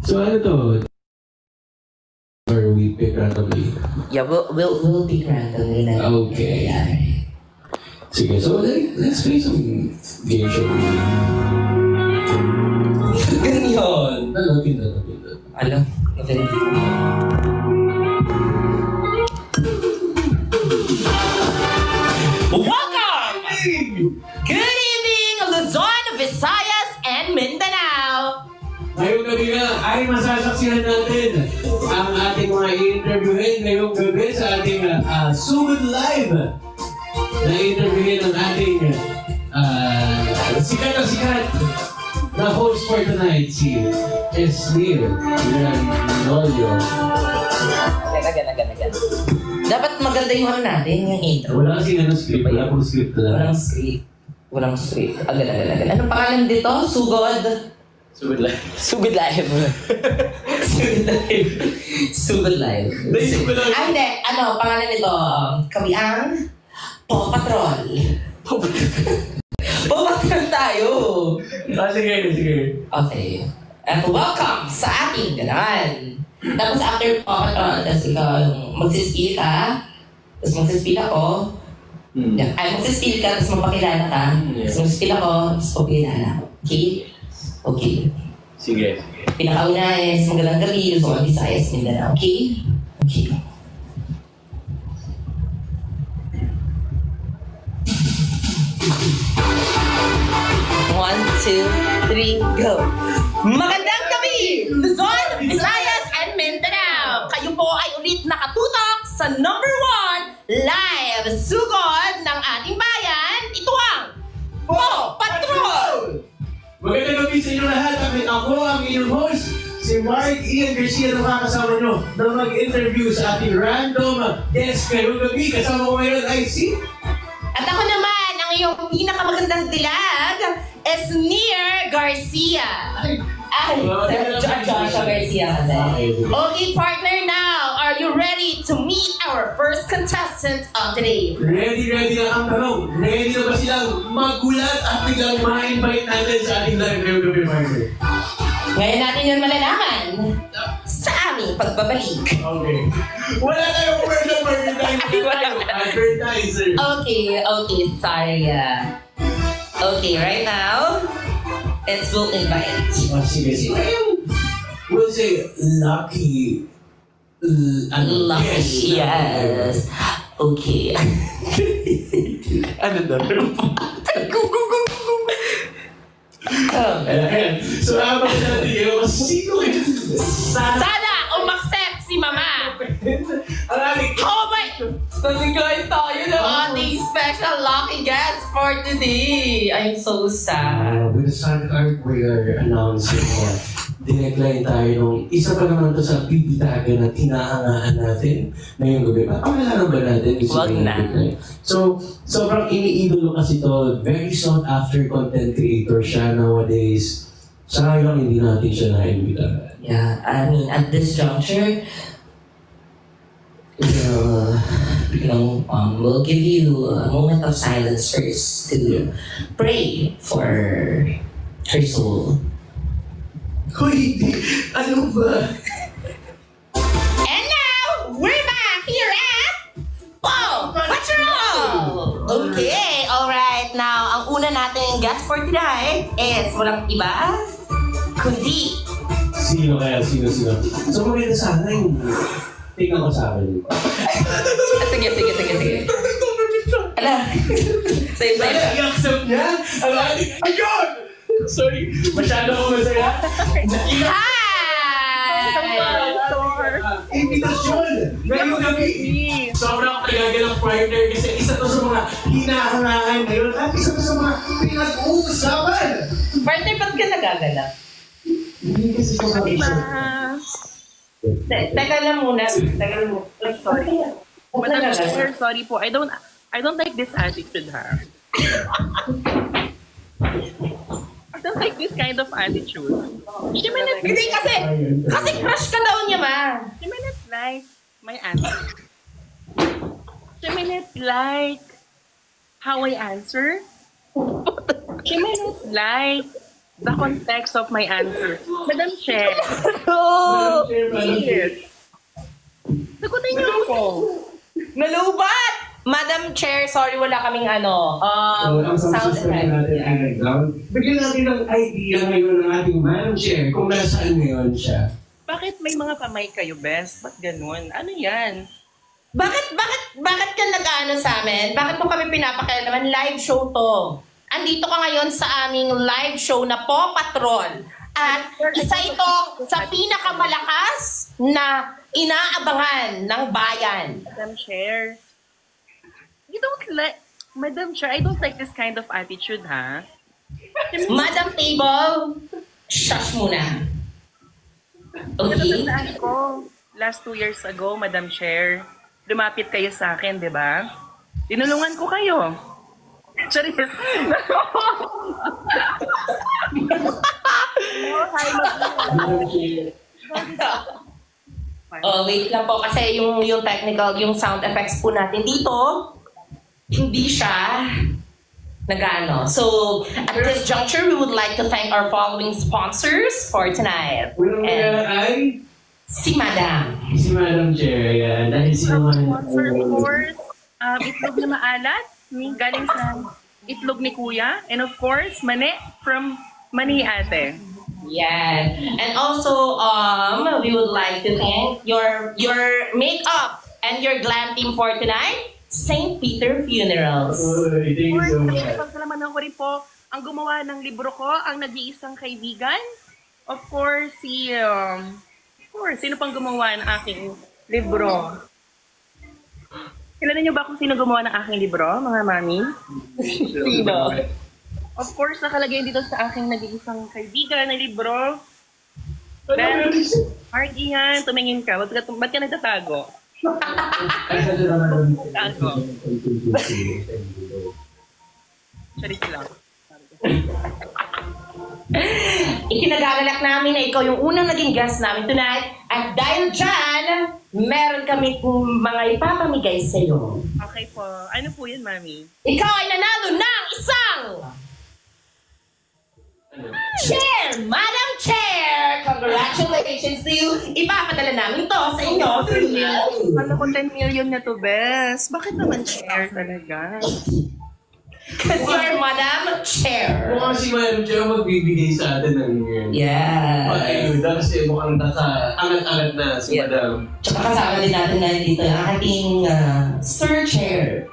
So ano to? Or we pick randomly? Yeah, we'll pick randomly na. Okay. Sige, so let's play some game show. Ganyan! Pindot. Alam, welcome! Good evening, Luzon, Visayas, and Mindanao! Ngayong gabi na ay masasaksihan natin ang ating mga i-interviewin ngayong gabi sa ating Sugod Live na interviewin ang ating sikat na host for tonight, si Esnir Ranolio. Ganda. Dapat maganda yung ano natin, yung intro. Wala kasi script, wala pong script na. Walang script. Agad. Anong pangalan dito? Sugod Live. Sugod Live. Hindi. Ano, pangalan nito? Kami ang Paw Patrol. Paw Patrol tayo. Sige. Okay. And welcome sa ating ganahan. Tapos after Paw Patrol, tapos ikaw magsispill ka. Tapos magsispill ako. Ay, magsispill ka, tapos mapakilala ka. Tapos magsispill ako, tapos papakilala ako. Okay. Sige. Pinakauna is magandang gabi, Luzon, Visayas, Mindanao. Okay. 1, 2, 3, go! Magandang gabi, Luzon, Visayas, and Mindanao! Kayo po ay ulit nakatutok sa number 1 live sugod ng ating bayan. Ito ang Paw Patrol! Magandang gabi sa inyo lahat. Ako ang inyong host, si Mark Ian Garcia na makakasama nyo na mag-interview sa ating random guest ngayong gabi. Kasama ko ngayon ay si... At ako naman, ang iyong pinakamagandang dilag, Esnir Garcia. Joshua Garcia kasi. Okay, partner, now, are you ready to meet our first contestant of the day? Ready na ang tanong. Ready na ba silang magulat at biglang ma-invite natin sa ating live ngayong gabi, partner? Ngayon natin yun malalaman sa aming pagbabalik. Okay. Wala tayong word of advertiser. Okay, sorry. Okay, right now, let's we'll invite. Sige. We'll say lucky. Lucky, yes. Okay. Ano daw? So, habang natin yung sino Sana umaksep si Mama! ang ating... Oh my! Nagigay tayo ng ating special lucky guest for today! I'm so sad. With the Sun Art, we are announcing na dinecline tayo nung isa pa naman to sa bibitagan na tinahangaan natin ngayong gabi. Pangalanan ba natin? Wag na. So, sobrang iniidolo kasi to. Very sought after content creator siya nowadays. Sayang hindi natin siya na-imbitahan. Yeah, I mean, at this juncture, we'll give you a moment of silence first to pray for her soul. Hoy, ano ba? And now, we're back here at Paw Patrol! Okay, alright. Now, ang una nating guest for tonight is walang iba, kundi... Sino? So, maganda sana yung tingnan ko sa akin. Sige. Ala, sa'yo. I-accept niya? Ayun! Sorry, masyado ako masaya. Invitasyon! Ngayong gabi! Sobrang tagagalang partner kasi isa to sa mga hinahangaan ngayon at isa to sa mga pinag-uusapan! Partner, ba't ka nagagalak? Hindi kasi sa mga Teka lang muna. Sorry. Sorry po. I don't like this attitude, ha? I don't like this kind of attitude. Hindi kasi crush ka daw niya, ma. She may not like my answer. She may not like how I answer. She may not like the context of my answer. Madam Chair, Oh! yes. Sagutin niyo ako. Nalubat! Madam Chair, sorry wala kaming ang sound system effect. natin ay nag-down. Bigyan natin ng idea ngayon ng ating Madam Chair kung nasaan ngayon siya. Bakit may mga pamay kayo, best? Ba't ganun? Ano yan? Bakit ka nag-ano sa amin? Bakit mo kami pinapakailaman? Live show to. Andito ka ngayon sa aming live show na Paw Patrol. At isa ito sa pinakamalakas na inaabangan ng bayan. Madam Chair, Madam Chair, I don't like this kind of attitude, ha? Madam Table, shush muna. Okay? Natatandaan ko, last 2 years ago, Madam Chair, lumapit kayo sa akin, di ba? Tinulungan ko kayo. Charis. Oh, wait lang po kasi yung technical, yung sound effects po natin dito, hindi siya nag-ano. So, at this juncture, we would like to thank our following sponsors for tonight. Unang ay Si Madam. si Madam Chair. Yan. Dahil sila Sponsor, of course, itlog na maalat, galing sa itlog ni Kuya. And of course, mani from Mani Ate. Yes. And also, we would like to thank your makeup and your glam team for tonight, St. Peter Funerals. Thank you so much. Pagsalamanan ko rin po ang gumawa ng libro ko, ang nag-iisang kaibigan. Of course, sino pang gumawa ng aking libro? Kilala niyo ba kung sino gumawa ng aking libro, mga mami? Sino? Of course, nakalagay dito sa aking nag-iisang kaibigan na libro. Ben, Marky yan, tumingin ka. Ba't ka nagtatago? Charis lang. Ikinagagalak namin na ikaw yung unang naging guest namin tonight. At dahil dyan, meron kami mga ipapamigay sa'yo. Okay po. Ano po yun, mami? Ikaw ay nanalo ng isang Chair! Madam Chair! Congratulations to you! Ipapadala namin to sa inyo. Ano ko 10 million na to, bes? Bakit naman share talaga? Kasi you're Madam Chair. Mukhang si Madam Chair magbibigay sa atin ng Yeah. ayuda kasi mukhang angat-angat na si Madam. Tsaka kasama din natin ngayon dito ang ating Sir Chair.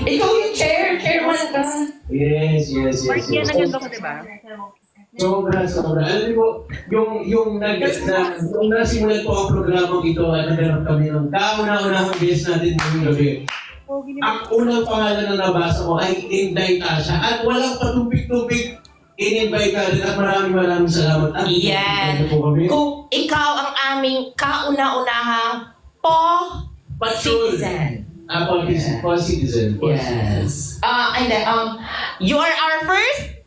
Ikaw yung chairman ka. Yes. Mark yan ang ganda ko, diba? Sobra. Alam niyo po, yung nasimulan po ang programang ito at nagkaroon kami ng kauna-unahang guest natin ngayong gabi. Ang unang pangalan na nabasa ko ay Inday Tasha at walang patupik-tupik. In-invite natin at maraming salamat. At Yes. Kung ikaw ang aming kauna-unahang citizen. Citizen. Yes. And then, you are our first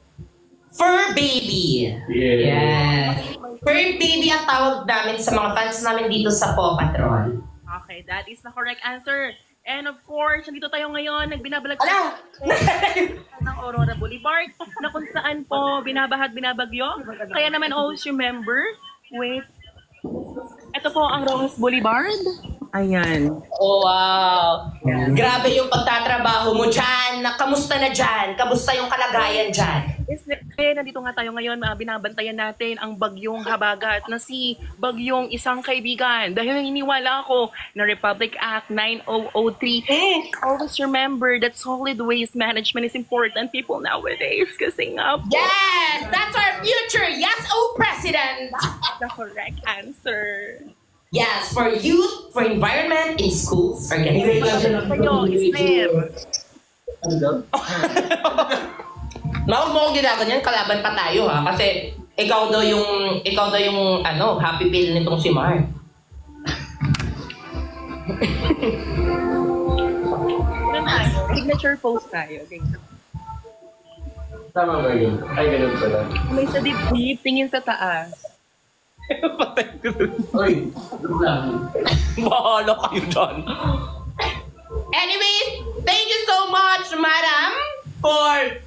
fur baby. Yeah. Yes. Fur baby ang tawag namin sa mga fans namin dito sa Paw Patrol. Okay, that is the correct answer. And of course, nandito tayo ngayon, nagbinabalag Ala! ng Aurora Boulevard, na kung saan po binabagyo. Kaya naman always remember, wait, ito po ang Rojas Boulevard. Ayan. Oh, wow. Grabe yung pagtatrabaho mo dyan. Kamusta na dyan? Kamusta yung kalagayan dyan? Yes, nandito nga tayo ngayon, binabantayan natin ang bagyong habagat na si Bagyong Isang Kaibigan. Dahil naniniwala ako na Republic Act 9003. Always remember that solid waste management is important, people nowadays. Kasi nga po, Yes! That's our future! Yes, oh President! the correct answer. Yes, for youth, for environment, in schools, organizations. Kayo, Isler. Huwag mo akong ginaganyan, kalaban pa tayo ha. Kasi ikaw daw yung happy pill nitong si Mark. Signature post tayo. Okay. Tama ba yun? Ay, ganun pala. May sa dibdib, tingin sa taas. Oy, lang. Bahala kayo dyan. Anyways, Thank you so much, madam, for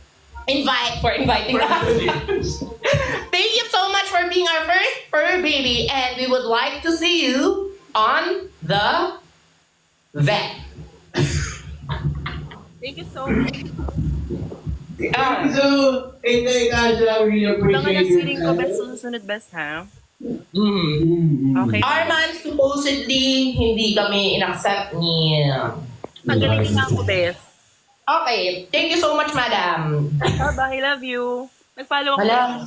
inviting us. Thank you so much for being our first fur baby, and we would like to see you on the vet. Thank you so much. So, Inday Tasha, we Mga appreciate nasiring ko, your best susunod best, ha? Mm. Okay. Arman, supposedly, hindi kami in-accept niya. Magaling din ako, best. Okay, thank you so much, madam. Bye-bye, love you. Nag-follow ako. Hala.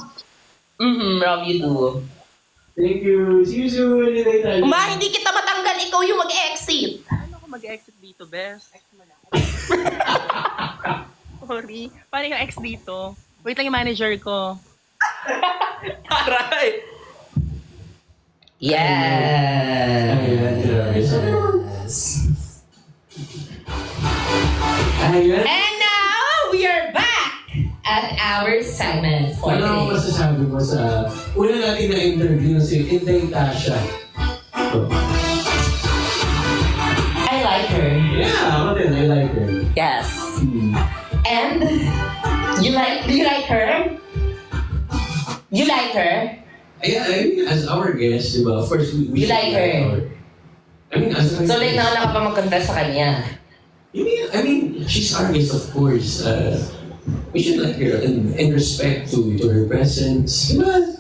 Love you too. Thank you. See you soon, Inday Tasha. Hindi kita matanggal, ikaw yung mag-exit. Ano ako mag-exit dito, best? Ex mo na. Sorry. Paano yung ex dito? Wait lang yung manager ko. Taray! Yes! Ayan. And now, we are back at our segment for Ano ang today. masasabi mo sa una natin na interview si Inday Tasha? I like her. Yeah, ako din. I like her. Yes. And, do you like her? You like her? Yeah, I mean, as our guest, di ba? First, we You like her? I mean, as our So, like, guest. nauna ka pa mag-confess sa kanya. I mean, she's our guest, of course. We should like her and respect to her presence. Di ba?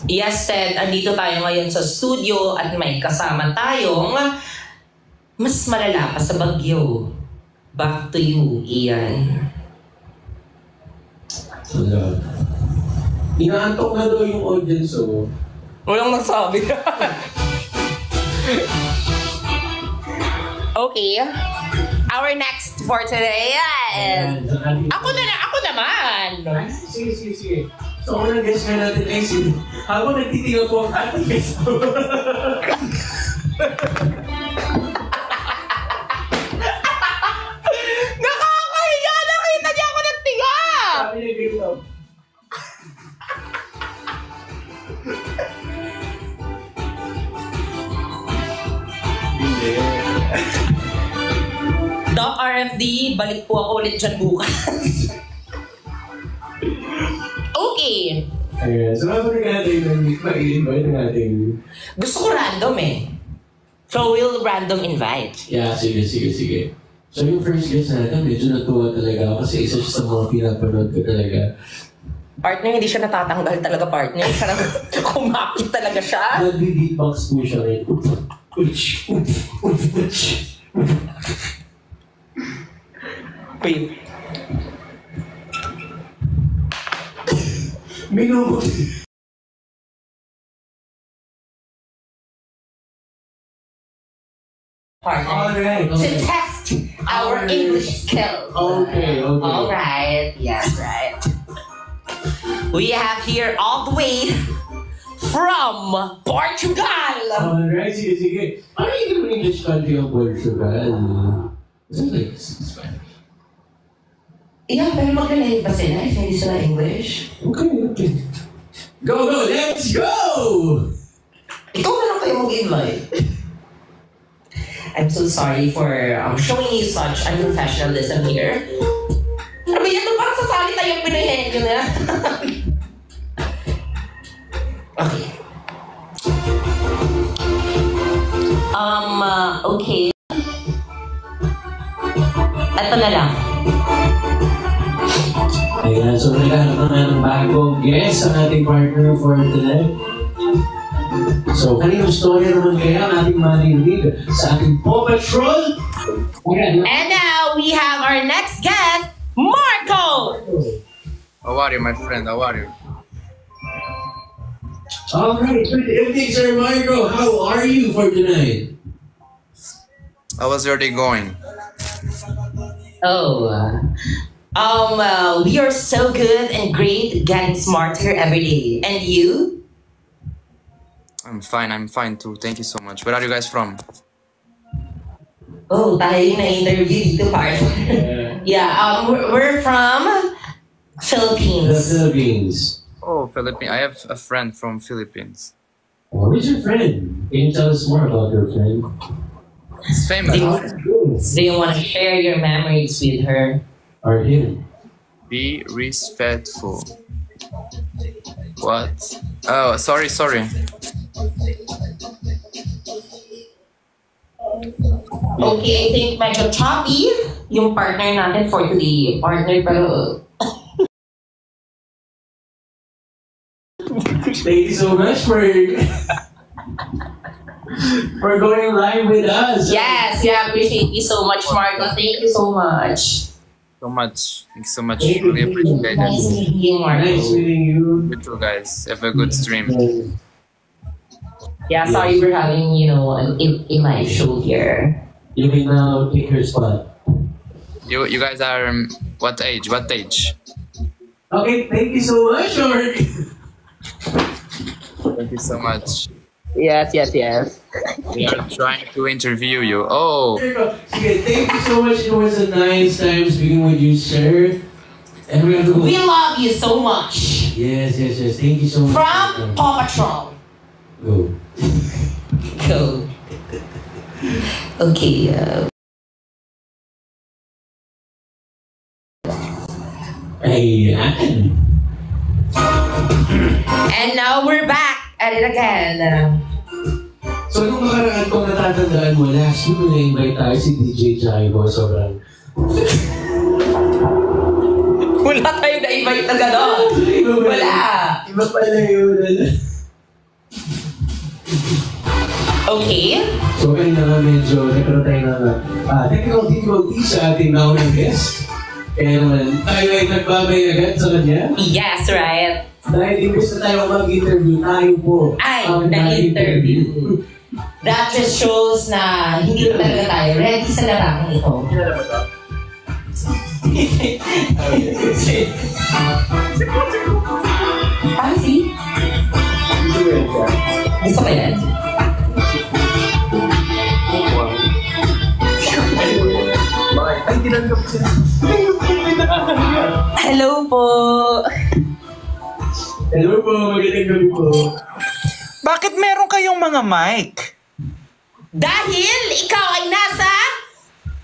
Yes, Ted, andito tayo ngayon sa studio at may kasama tayong mas malala pa sa bagyo. Back to you, Ian. Wala. Inaantok na daw yung audience, oh. Walang nagsabi. Okay. Our next for today is... Ako naman! Sige. So, ang unang guest nga natin ay si... Habang nagtitingnan po ang ating guest ko. Nakakahiya! Nakita niya ako nagtinga! Sabi niya ganito. Doc RFD, balik po ako ulit dyan bukas. Okay. Ayan. So, habang natin mag-invite ng ating... Gusto ko random eh. So we'll random invite. Yeah, sige. So, yung first guest natin, medyo natuwa talaga ako kasi isa siya sa mga pinapanood ko talaga. Partner, hindi siya natatanggal talaga, partner. Parang kumakit talaga siya. Nagbi-beatbox po siya rin. Wait. Minuto. Partner. Alright. To test our English skills. Okay. Alright. Yes, right. We have here all the way from Portugal. Alright, sige. Paano yung naman English country ang Portugal? Is it like Spanish? Yeah, pero maglalahit ba sila if hindi sila English? Okay. Go! Let's go! Ikaw na lang kayo mag-invite. I'm so sorry for showing you such unprofessionalism here. Ano ba yan? Parang sasali tayong pinahenyo na. Okay. Okay. Ito na lang. Ayan, so naghanap na nga ng bagong guest ang ating partner for tonight. So, kaninong story naman kaya ang ating marinig sa ating Paw Patrol? Ayan. And now, we have our next guest, Marco! How are you, my friend? How are you? Alright, everything, Sir Marco. How are you for tonight? How was your day going? We are so good and great, getting smarter every day. And you? I'm fine too. Thank you so much. Where are you guys from? Oh, tayo yung na-interview dito, partner. Yeah, we're from The Philippines. Philippines. Oh, Philippines. I have a friend from Philippines. Who's your friend? Can you tell us more about your friend? It's famous. Do you want to share your memories with her? Or him? Be respectful. What? Oh, sorry. Okay, I think medyo choppy yung partner natin for today. Partner pero... Thank you so much for going live with us. Yes, yeah, appreciate you so much, Marco. Thank you so much. Thanks so much. Really appreciate Nice it. meeting you, Marco. Nice meeting you. You too, guys. Have a good stream. Yeah, sorry we're having, a live show here. You can now take your spot. You guys are what age? Okay, thank you so much, Mark. Thank you so much. Yes. We are trying to interview you. Oh, Okay, thank you so much. It was a nice time speaking with you, sir. And we have to go. We love you so much. Yes. Thank you so much. From Paw Patrol. Go. Go. Okay. Ayan. And now we're back at it again. So, nung nakaraan kung natatandaan mo, last week na-invite tayo si DJ Jaibo. Sobrang... Wala tayo na-invite na gano'n. Wala. Iba pala yun. Okay. So, kanina nga medyo nagkaroon tayo ng technical difficulties sa ating naunang guest. Kaya naman, tayo ay nagbabay agad sa kanya. Yes, right. Dahil imbes na tayo mag-interview, tayo po Ay, ang na-interview. That just shows na hindi talaga tayo ready sa larangan ito. See? Gusto ko yan. Hello po. Hello po, magandang gabi po. Bakit meron kayong mga mic? Dahil ikaw ay nasa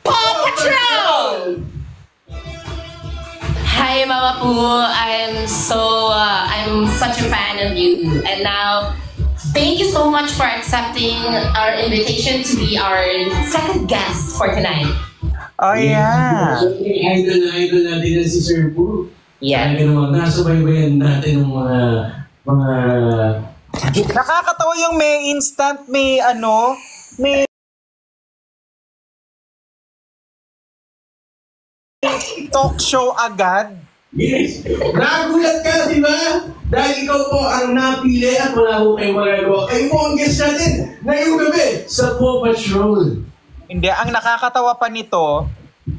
Paw Patrol! Hi, Mama Poo. I'm such a fan of you. And now, thank you so much for accepting our invitation to be our second guest for tonight. Oh, yeah. So, idol natin na si Sir Poo. Yeah. Kaya naman, nasubaybayan natin ng mga... Nakakatawa yung may instant, may talk show agad. Yes! Nagulat ka, di ba? Dahil ikaw po ang napili at wala ko kayong magagawa. Kayo po ang guest natin ngayong gabi sa Paw Patrol. Hindi, ang nakakatawa pa nito,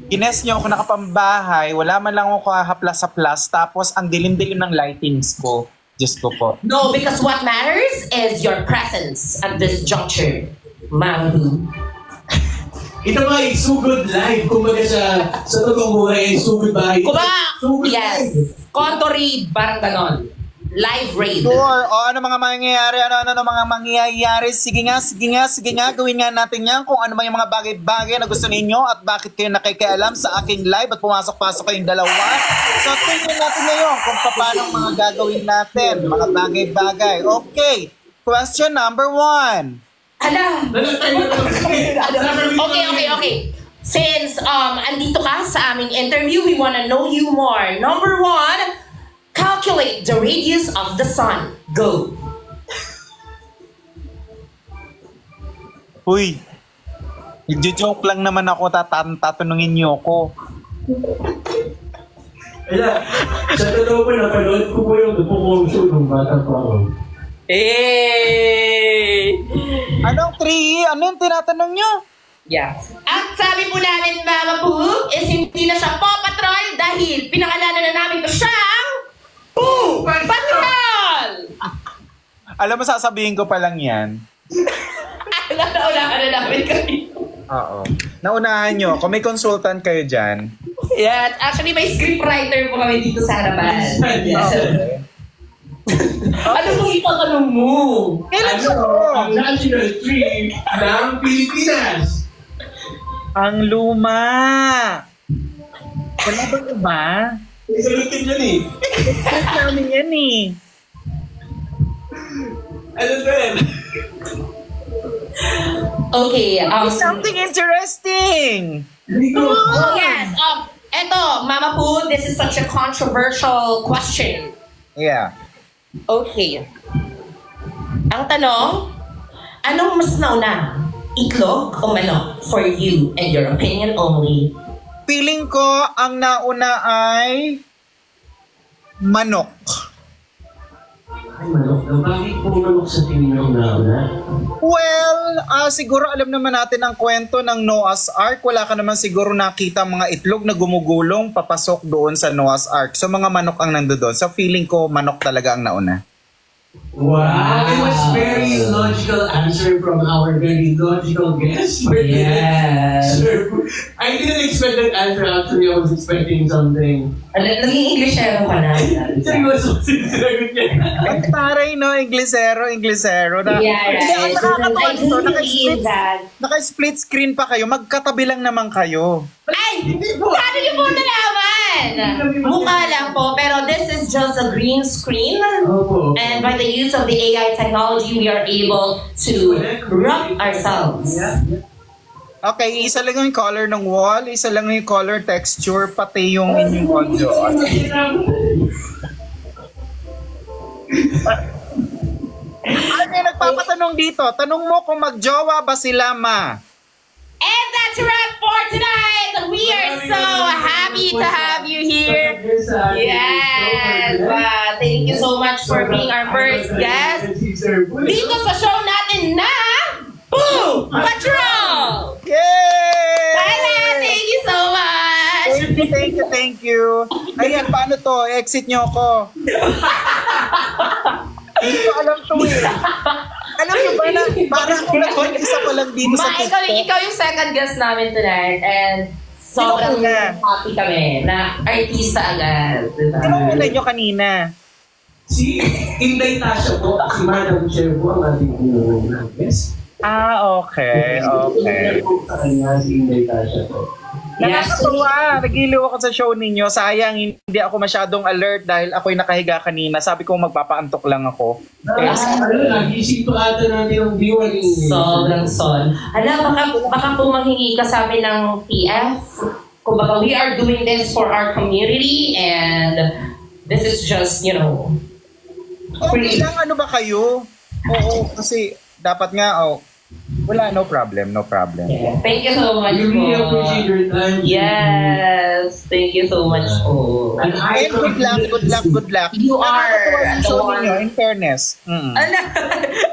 gines niyo ako nakapambahay, wala man lang ako kahaplas-haplas, tapos ang dilim-dilim ng lightings ko. Diyos ko po. No, because what matters is your presence at this juncture, Mama Poo. Ito nga ay sugod live. Kumbaga sa totoong buhay ay sugod bahay. Sugod Yes. live. Conto raid, parang ganon. Live raid. Sure. O ano mga mangyayari, ano mga mangyayari. Sige nga, gawin nga natin yan kung ano yung mga bagay-bagay na gusto ninyo at bakit kayo nakikialam sa aking live at pumasok-pasok kayong dalawa. So, tingnan natin ngayon kung paano mga gagawin natin, mga bagay-bagay. Okay, question number 1. Hala! Okay. Since andito ka sa aming interview, we wanna know you more. Number 1, calculate the radius of the sun. Go! Uy, nagjo-joke lang naman ako, tatanungin niyo ako. Kaya, sa totoo po, napanood ko po yung Dupukong Show nung bata pa ako. Hey! Anong 3? Ano yung tinatanong niyo? Yeah. At sabi po namin, Mama Poo, is hindi na siya Paw Patrol dahil pinakalanan na namin ito siyang Poo Patrol! Alam mo, sasabihin ko pa lang yan. Naunahan na namin kami. Oo. Naunahan nyo. Kung may consultant kayo dyan. Yeah, actually may scriptwriter po kami dito sa harapan. Yes. Okay. Ano pong itatanong mo? Kailan Ano to? ang national tree ng Pilipinas? Ang luma. Wala ba iba? Isalutin yan eh. Start namin yan eh. Ano ba yan? Okay, Something interesting. Hindi ko. oh yes, eto, Mama Poo, this is such a controversial question. Yeah. Okay. Ang tanong, anong mas nauna? Itlog o manok for you and your opinion only? Feeling ko ang nauna ay manok. Ay, manok daw. Bakit po manok sa tingin ng nauna? Well, siguro alam naman natin ang kwento ng Noah's Ark. Wala ka naman siguro nakita mga itlog na gumugulong papasok doon sa Noah's Ark. So mga manok ang nandoon. So feeling ko manok talaga ang nauna. Wow! It was very logical answer from our very logical guest. Yes. Sir, I didn't expect that answer actually. I was expecting something. Naging Englishero ka na. Seryoso, sinagot niya. Ang taray no, Inglesero. Yeah, Hindi, ang right. nakakatawa I nito, do believe that. naka-split screen pa kayo, magkatabi lang naman kayo. Ay! Paano niyo po nalaman? Mukha lang po, pero this is just a green screen. Opo. And by the use of the AI technology, we are able to rock ourselves. Okay, isa lang yung color ng wall, isa lang yung color texture, pati yung inyong audio. Ano yung nagpapatanong dito? Tanong mo kung magjowa ba sila, ma? And that's a wrap for tonight. We are so happy to have you here. Yes! Wow, thank you so much for being our first guest dito sa show natin na Poo Patrol! Yay! Bye! Thank you so much! Thank you. Ayan, paano to? Exit nyo ako. Hindi ko alam to eh. Alam nyo ba na parang ako nag-isa pa lang dito sa ikaw yung second guest namin tonight and sobrang Sino una? happy kami na artista agad. Diba? Sino una nyo kanina? Si Inday Tasha po, si Madam Chair po ang ating unang guest. Okay. Una po sa kanya si Inday Tasha po. Nakakatuwa. Nagiliw ako sa show ninyo. Sayang, hindi ako masyadong alert dahil ako'y nakahiga kanina. Sabi ko magpapaantok lang ako. Nagising pa ata natin ang viewer ni Sobrang son. Hala, baka po manghingi ka sa amin ng PF. Kumbaga, we are doing this for our community and this is just, Okay lang, ano ba kayo? Oo, kasi dapat nga, wala, no problem. Yeah. Thank you so much We really po. appreciate your time. Yes, thank you so much po. And And good luck. You are Nakakatuwa yung the show one. ninyo, in fairness. Ano?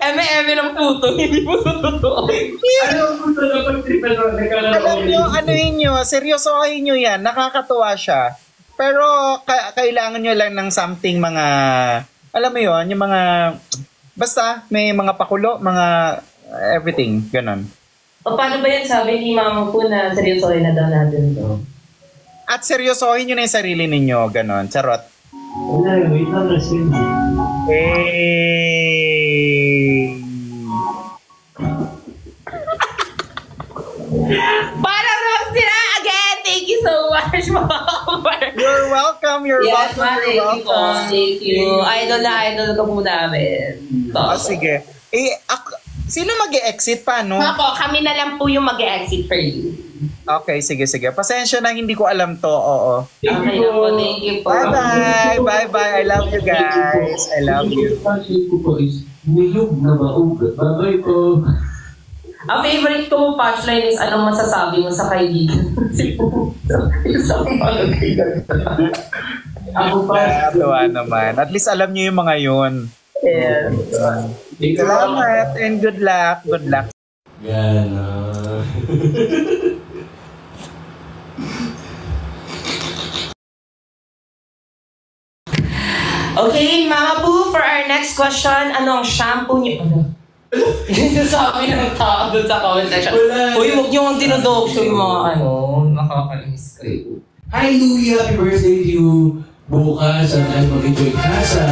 Eme ng puto, hindi po totoo. Ano po ito na pag-tripan na Alam nyo, seryosohin nyo yan. Nakakatuwa siya. Pero kailangan nyo lang ng something mga, alam mo yun, yung mga, basta may mga pakulo, mga everything, ganon. O paano ba yan sabi ni Mama po na seryosohin na daw natin to? At seryosohin nyo na yung sarili ninyo, ganon. Charot. Wala, wait lang kasi. Hey! Parang wrong sila again! Thank you so much, mga kapar. You're welcome, you're Yes, welcome, thank you're you po. welcome. Thank you. Idol ka po namin. Sige. Sino mag-e-exit pa, no? Ako, kami na lang po yung mag-exit for you. Okay, sige. Pasensya na, hindi ko alam to, oo. Okay na po, thank you po. Bye-bye. I love you guys. I love you. Translate ko po is, niyog na maugat. Bye-bye po. Ang favorite ko punchline is anong masasabi mo sa kaibigan. Si Puto. Isang mga kaibigan. Ako pa. Nakakatuwa naman. At least alam niyo yung mga yun. Yes. Salamat and good luck. Good luck. Yan. Okay, Mama Poo, for our next question, anong shampoo niyo? Sabi ng tao doon sa comment section. Wala. Uy, huwag niyo ang dinodog show yung mga nakakainis kayo. Hi, Louie. Happy birthday to you. bukas at ay mag-enjoy ka sa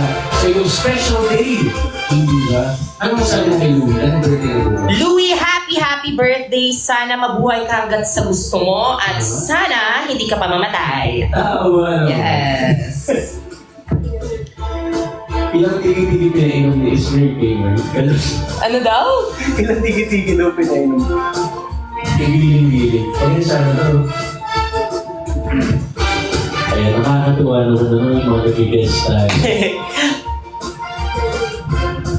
iyong special day. Hindi ba? Ano masabi mo kay Louie? Anong birthday na bukas? Louie, happy birthday. Sana mabuhay ka hanggang sa gusto mo at sana hindi ka pa mamatay. Tawa naman. Yes. Ilang tigi-tigi pinainom ni Ismail Gamer? Ano daw? Ilang tigi-tigi daw pinainom? Tigiling-giling. Pag yun sana daw. Kaya nakakatuwa naman yung mga nag-guest tayo.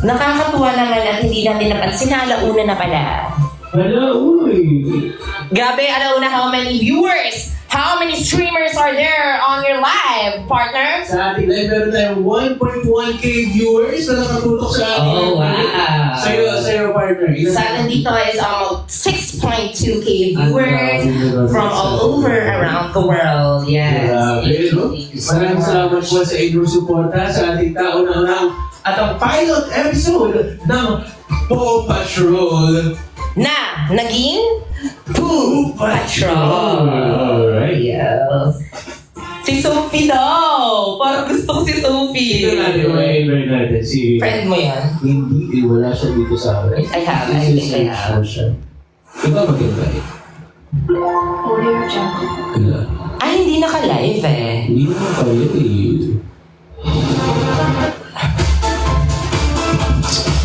Nakakatuwa naman at hindi natin napansin na alauna na pala. Hala, uy! Grabe, alauna, how many viewers? How many streamers are there on your live, partner? Sa ating live, meron tayong 1.1k viewers na nakatutok sa ating Oh, wow. Sa'yo, partner. Sa atin dito is almost 6.2k viewers from all over around the world. Yes. Grabe, no? Maraming salamat po sa inyong suporta sa ating taon-taon at ang pilot episode ng Paw Patrol Na naging Poo Patrol. Alright. Yes. Si Sophie daw. Parang gusto ko si Sophie. Ito natin, may natin si... Friend mo yan? Hindi, wala siya dito sa akin. I have. I think I have. Iba maganda eh. Wala. Ah, hindi naka-live eh. Hindi naman pala eh.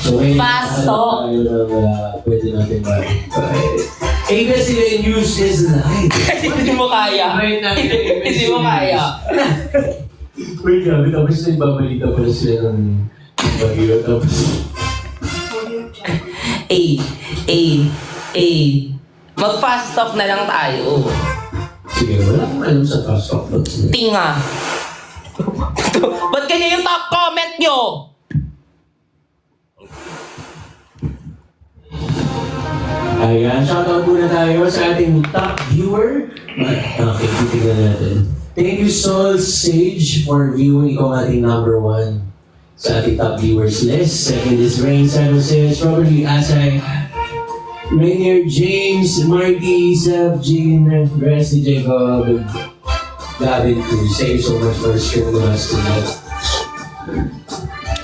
So, Fast talk. Tayo na pwede natin makikita. ABS-CBN News is live. Hindi mo kaya. Right now, Hindi mo kaya. Wait, grabe. Tapos nagbabalita pala sila ng bagyo. Tapos... Mag-fast talk na lang tayo. Sige, wala akong alam sa fast talk. Tinga. Ba't ganyan yung top comment nyo? Ayan, shoutout muna tayo sa ating top viewer. Okay, titignan natin. Thank you, Sol Sage, for viewing. Ikaw ang ating number 1 sa ating top viewers list. Second is Rain San Jose, Strawberry Asay, Rainier James, Marty, Seb, Jean, Resty Jacob, Gavin Cruz. Thank you so much for streaming us tonight.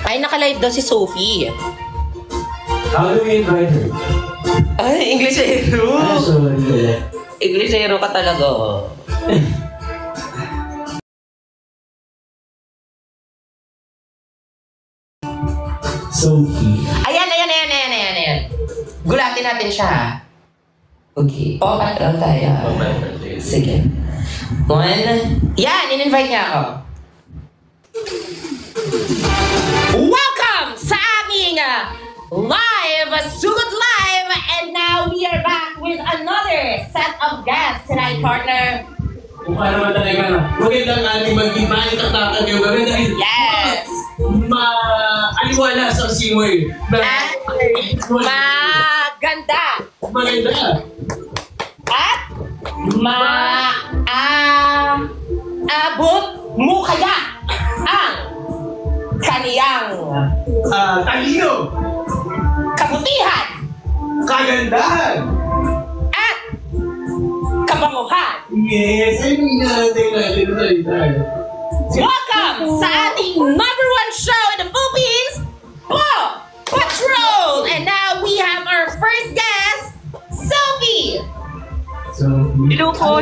Ay, naka-live daw si Sophie. How do we invite her? Ay, Englishero. Sorry. Englishero ka talaga. Sophie. Ayan. Gulatin natin siya. Okay. Papat lang tayo. Sige. 1. Yan, in-invite niya ako. Welcome sa aming live, Sugod Live! And now we are back with another set of guests tonight, partner. Kung paano naman talaga, magandang ating mag-ibalik at takag yung gawin dahil Yes! aliwala sa simoy. At maganda. Maganda. At maabot mo kaya ang kaniyang Talino. kabutihan Kagandahan. at kabanguhan. Yes, ay natin tayo. Welcome sa ating number 1 show in the Philippines, Paw Patrol! And now we have our first guest, Sophie! So, Hello po.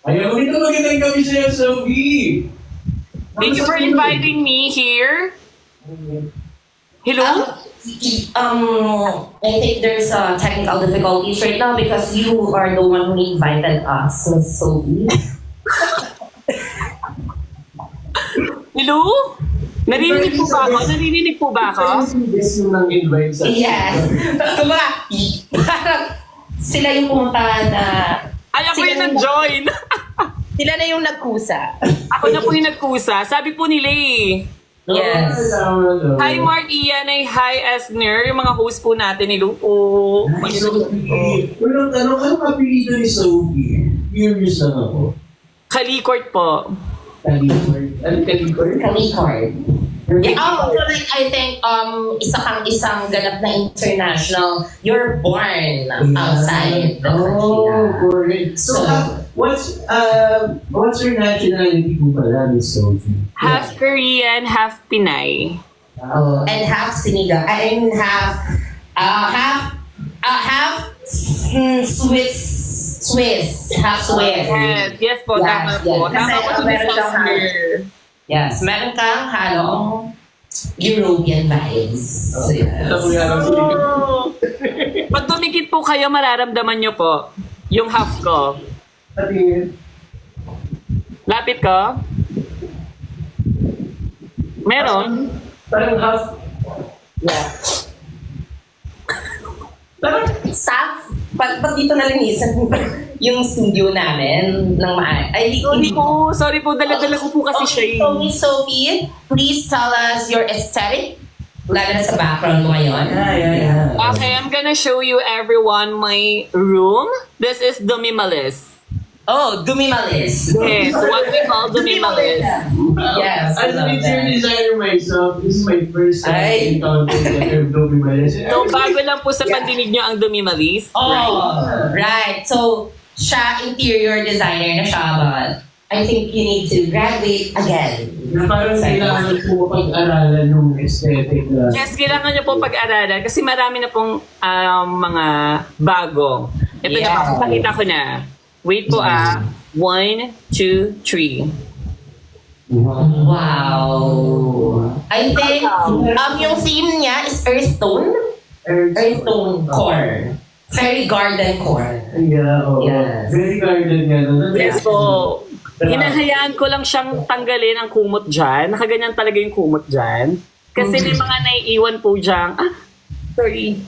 ayaw mo dito magandang gabi sa'yo, Sophie. Thank you for inviting me here. Hello? I think there's technical difficulties right now because you are the one who invited us, Miss Sophie. Hello? Narinig po ba ako? Yes, yung nang-invite sa... Yes. Kumbaga, parang sila yung pumunta na... Ay, ako yung nag-join. Sila na yung nagkusa. Ako na po yung nagkusa. Sabi po nila eh. Yes. Hi Mark, Ian, ay hi Esner, yung mga host po natin. Hello po. Hi, Sophie. Walang tanong, anong kapilito ni Sophie? Curious lang ako. Kalikort po. Kalikord. Anong kalikord? Kalikord. Yeah, so like, I think, isang ganap na international, you're born outside the country. Correct. So, what's your nationality po pala, Miss Sophie? Half Korean, half Pinay. And half Sinigang. I mean, half Swiss. Half Swiss. Yes po, tama po. Kasi Tama po meron sa kang Yes, meron kang halong European vibes. So, yes. Oh. Pag dumikit po kayo, mararamdaman nyo po yung half ko. Lapit ko. Meron. Parang half. Yeah. Parang staff, pag dito nalinisan yung studio namin ng Sorry po, dala-dala ko po kasi siya eh. So, Miss Sophie, please tell us your aesthetic, lalo na sa background mo ngayon. Yeah. Okay, I'm gonna show you everyone my room. This is the minimalist. Oh, Dumimalis. Yes, what we call the minimalist. Yes, I As a love interior that. designer myself, this is my first time encountering the term Dumimalis. So, bago lang po sa pandinig nyo ang the minimalist. Oh, right. So, siya interior designer na siya, but I think you need to graduate again. Na parang kailangan po pag-aralan yung aesthetic na. Yes, kailangan nyo po pag-aralan kasi marami na pong mga bago. Ito Yeah. na, pakita ko na. Wait po 1, 2, 3. Wow. I think yung theme niya is earth tone. Earth tone core. Very garden core. Yeah, Yes. Very garden nga. Yes po. Hinahayaan ko lang siyang tanggalin ang kumot dyan. Nakaganyan talaga yung kumot dyan. Kasi may mga naiiwan po dyan. Sorry.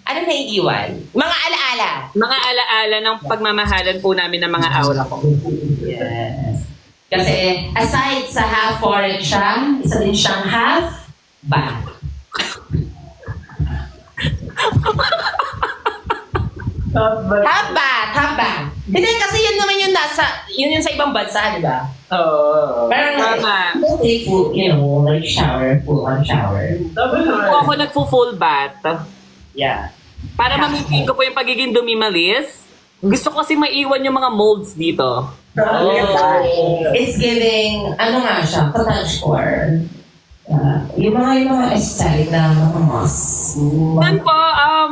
Ano naiiwan? Mga alaala. Mga alaala ng pagmamahalan po namin ng mga aura ko. Yes. Kasi aside sa half foreign siya, isa din siyang half bath. Half bath. Hindi kasi yun naman yung yun sa ibang bansa, di ba? Oo. Parang Tama. take full, like shower, full on shower. Tama naman. Ako nagpo-full bath. Yeah. Para ma-maintain ko po yung pagiging dumimalis. Gusto ko kasi maiwan yung mga molds dito. It's giving, ano nga siya, cottagecore. Yung mga aesthetic na mga moss. Saan po,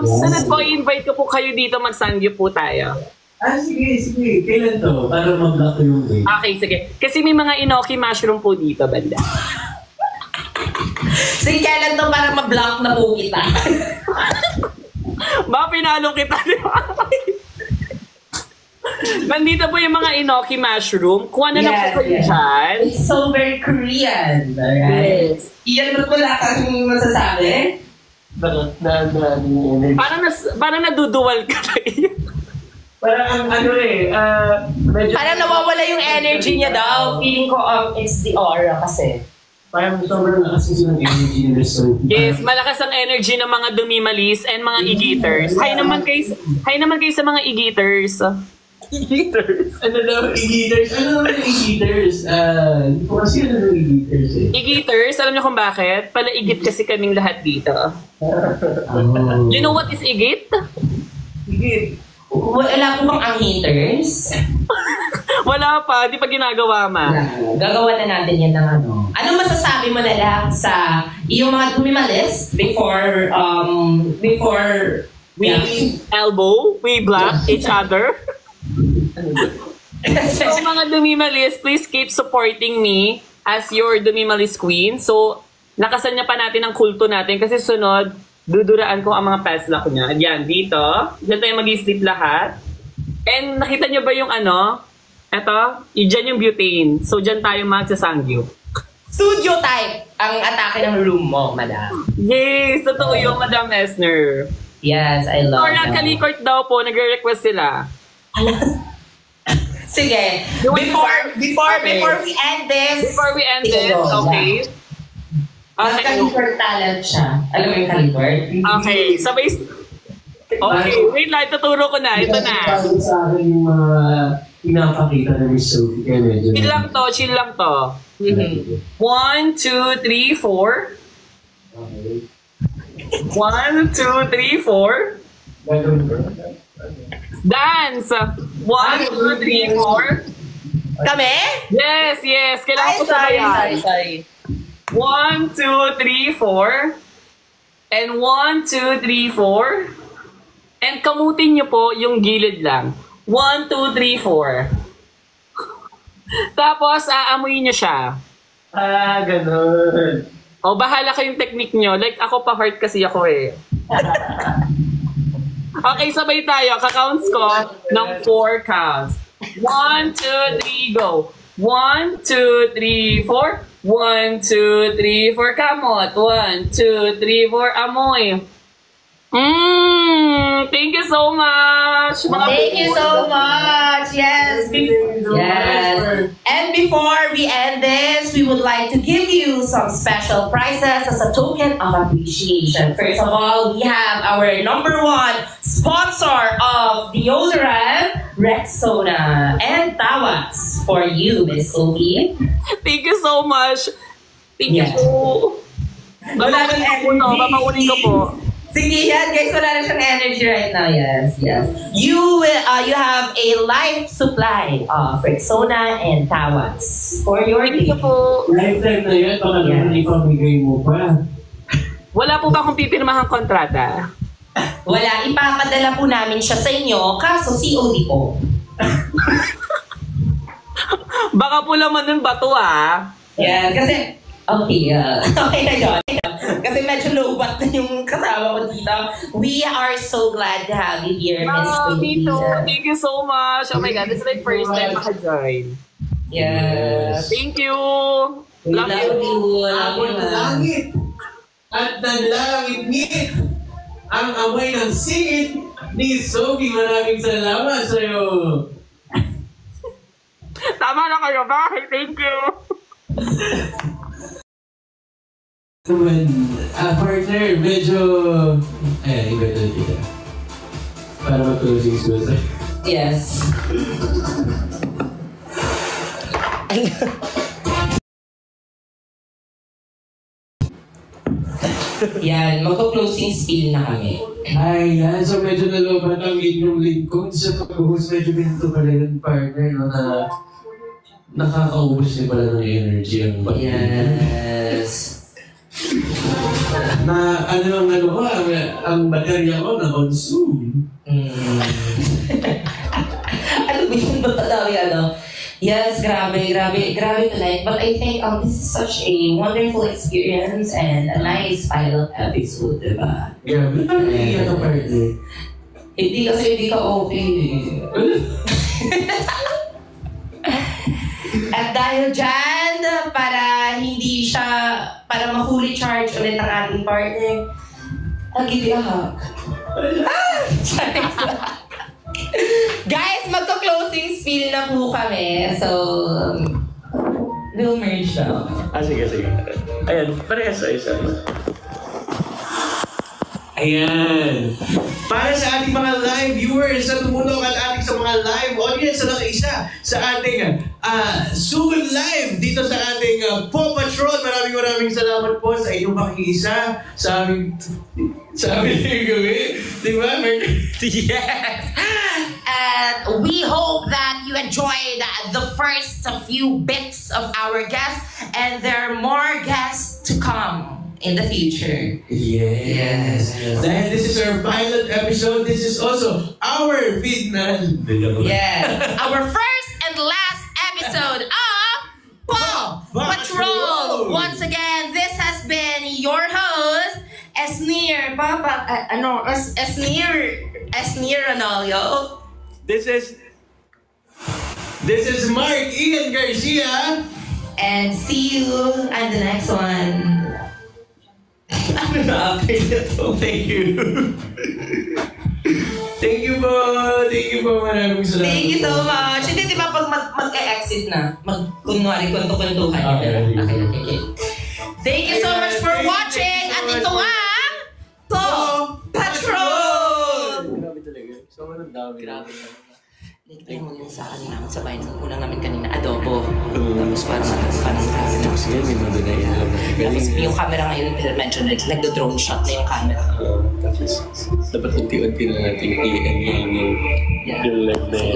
sunod po, i-invite ko po kayo dito, mag-sangyo po tayo. Sige. Kailan to? Para mag-block ko yung way. Okay, sige. Kasi may mga inoki mushroom po dito, banda. Sige, kailan to para ma-block na po kita? Baka pinalo kita, di ba? Nandito po yung mga inoki mushroom. Kuha na lang po kayo dyan. It's so very Korean. Right? Yes. Iyan, ba't wala kang masasabi? Parang naduduwal ka na yun. Parang medyo... Parang nawawala yung energy niya daw. Feeling ko, it's the aura kasi. Parang sobrang lakas kasi ng energy nila. So, Yes, malakas ang energy ng mga dumimalis and mga igiters. Hi naman kayo sa mga igiters. Ano daw, e-heaters? Ano naman yung e-heaters? Hindi ko kasi ano yung e-heaters eh. Igiters, alam niyo kung bakit? Palaigit kasi kaming lahat dito. You know what is igit? Higit. Wala po bang ang haters? Wala pa, di pa ginagawa ma. Gagawa na natin yan ng ano. Ano masasabi mo na lang sa yung mga dumimalis before We elbow, we block each other. So mga dumimalis, please keep supporting me as your dumimalis queen. So, lakasan niya pa natin ang kulto natin kasi sunod, duduraan ko ang mga paslock niya. Yan, dito. Diyan tayo mag-sleep lahat. And nakita niyo ba yung ano? Eto, dyan yung butane. So, dyan tayo magsasangyo. studio type ang atake ng room mo, madam. Yes, totoo yung Madam Esner. Yes, I love Or that. Kalikort daw po, nagre-request sila. Sige, before we end this, Before we end sige, this, go. okay? Ang Okay. Kalikort talent siya. Alam mo yung Kalikort? Okay, sabay... Okay, wait lang, tuturo ko na. Ito na. Sa akin yung mga pinapakita na Miss Sophie. Kaya medyo... Chill lang to. 1, 2, 3, 4. 1, 2, 3, 4. Dance! 1, 2, 3, 4. Kami? Yes, yes. Kailangan Ay, ko sabayan. sorry. 1, 2, 3, 4. And 1, 2, 3, 4. And kamutin niyo po yung gilid lang. 1, 2, 3, 4. Tapos, aamuyin niyo siya. Ganun. O, bahala kayong technique niyo. Like, ako pa-heart kasi ako eh. Okay, sabay tayo. Ka-counts ko ng 4 counts. 1, 2, 3, go. 1, 2, 3, 4. 1, 2, 3, 4. Kamot. 1, 2, 3, 4. Amoy. Thank you so much. Thank you so much. Yes. Yes. And before we end this, we would like to give you some special prizes as a token of appreciation. First of all, we have our number 1 sponsor of deodorant, Rexona, and Tawas for you, Miss Sophie. Thank you so much. Thank you Yes. so. Papaunin ko po. Sige yan, guys, wala na siyang energy right now. Yes, yes. You have a life supply of Rexona and Tawas for your Thank you team. po. Lifetime na yan, baka naman ipamigay mo pa. Wala po ba akong pipirmahang kontrata? Wala, ipapadala po namin siya sa inyo, kaso COD po. Baka po laman ng bato Yes, kasi, okay na yun. Kasi medyo low-bat na yung kasama ko dito. We are so glad to have you here, Miss Me Sophie. too. Thank you so much. Oh my God, this is my first time maka-join. Yes. Thank you. We love you. Amoy ng langit at nanlangit-ngit ang amoy ng singit ni Sophie. Maraming salamat sa'yo. Tama na kayo. Bakit? Thank you. Naman, partner, medyo... iba ito. Para mag-closing school sa'yo. Yes. Yan, magko-closing spiel na kami. Ay, yan. So medyo nalobat ang inyong lingkod sa pag-host. Medyo ganito pala yung partner, no, na nakakaubos niya pala ng energy ang bata. Yes. Na ano ko, ang baterya ko na-consume. Ano ba yun? Ba't dami Yes, grabe tonight. But I think this is such a wonderful experience and a nice pilot episode, diba? Grabe, parang iiyak ang partner. Hindi kasi hindi ka okay. At dahil dyan, para ma-fully charge ulit ang ating partner, I'll give you a hug. Guys, magko-closing spiel na po kami. So, we'll merge now. Sige. Ayan, parehas sa isa. Ayan. Para sa ating mga live viewers na tumulong at ating sa mga live audience na nakaisa sa ating Sugod Live dito sa ating Paw Patrol. Maraming salamat po sa inyong pakiisa sa aming gawin. Diba? Yes! And we hope that you enjoyed the first few bits of our guests, and there are more guests to come in the future. Yes. Dahil this is our pilot episode, this is also our final. Yes. Our first and last episode of Paw Patrol. Once again, this has been your host, Esnir Ranolio. This is Mark Ian Garcia. And see you on the next one. Thank you. Thank you po. Maraming salamat. Thank you so much. Hindi, di ba pag mag-exit na, kunwari, kwento-kwentuhan. Okay. Thank you so much for watching. At ito ang Paw Patrol! Grabe talaga. Sobrang dami. Like mo yung sa kanina, sa bahay ng ulang namin kanina, adobo. Tapos parang grabe na. Sige, may mga na Tapos yung camera ngayon, mention like the drone shot na yung camera. Tapos, dapat unti-unti na natin i-end yung live na yan.